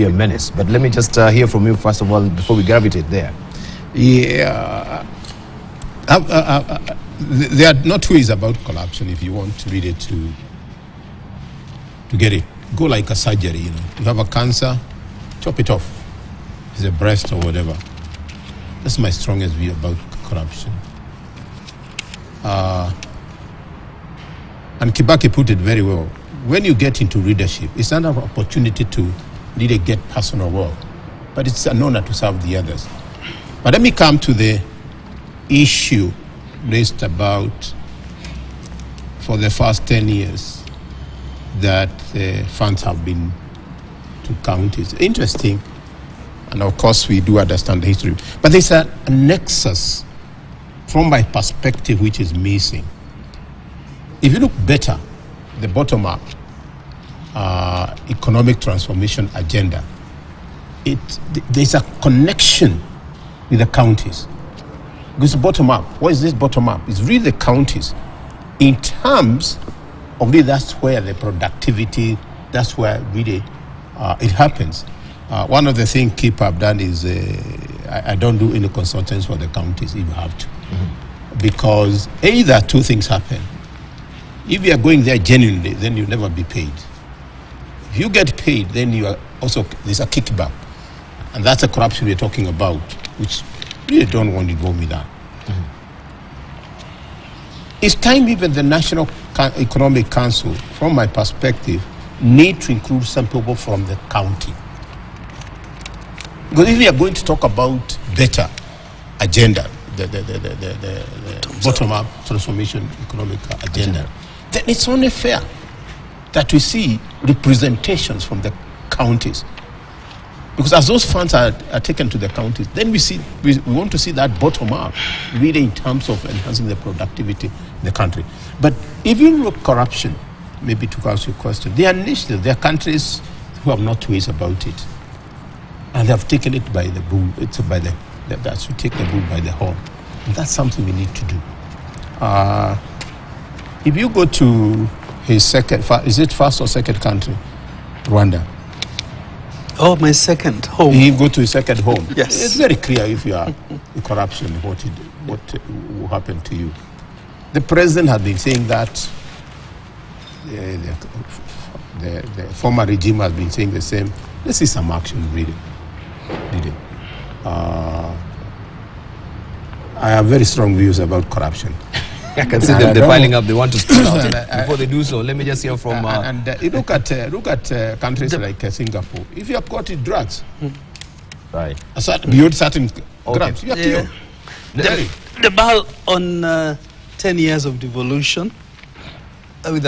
A menace. But let me just hear from you first of all before we gravitate there. Yeah, there are no two ways about corruption. If you want to read it to get it, go like a surgery. You have a cancer, chop it off. It's a breast or whatever. That's my strongest view about corruption. And Kibaki put it very well. When you get into leadership, it's not an opportunity to really get personal well, but it's an honor to serve the others. But let me come to the issue raised about for the first 10 years that the funds have been to counties. Interesting, and of course we do understand the history, but there's a nexus from my perspective which is missing. If you look better, the bottom-up economic transformation agenda, there's a connection with the counties. Because bottom-up, what is this bottom-up? It's really the counties. In terms of really, that's where the productivity, that's where really it happens. One of the things KIP have done is I don't do any consultants for the counties if you have to. Mm-hmm. Because either two things happen. If you are going there genuinely, then you'll never be paid. If you get paid, then you are also, there's a kickback. And that's the corruption we're talking about, which we don't want to go with that. Mm-hmm. It's time even the National Economic Council, from my perspective, need to include some people from the county. Because if we are going to talk about better agenda, the bottom-up transformation economic agenda, then it's only fair that we see representations from the counties. Because as those funds are taken to the counties, then we want to see that bottom up, really in terms of enhancing the productivity in the country. But if you look at corruption, maybe to answer your question, there are countries who have not ways about it. And they have taken it by the bull, that's we take the bull by the horn. And that's something we need to do. If you go to his second, is it first or second country? Rwanda. Oh, my second home. You go to his second home. Yes. It's very clear if you are in corruption, what will happen to you. The president has been saying that the former regime has been saying the same. Let's see some action, really. I have very strong views about corruption. I can see them, they're piling up, they want to speak out. Before they do so, let me just hear from... you look at countries like Singapore. If you are caught with drugs, right, beyond certain grams, you are killed. The ball on 10 years of devolution with the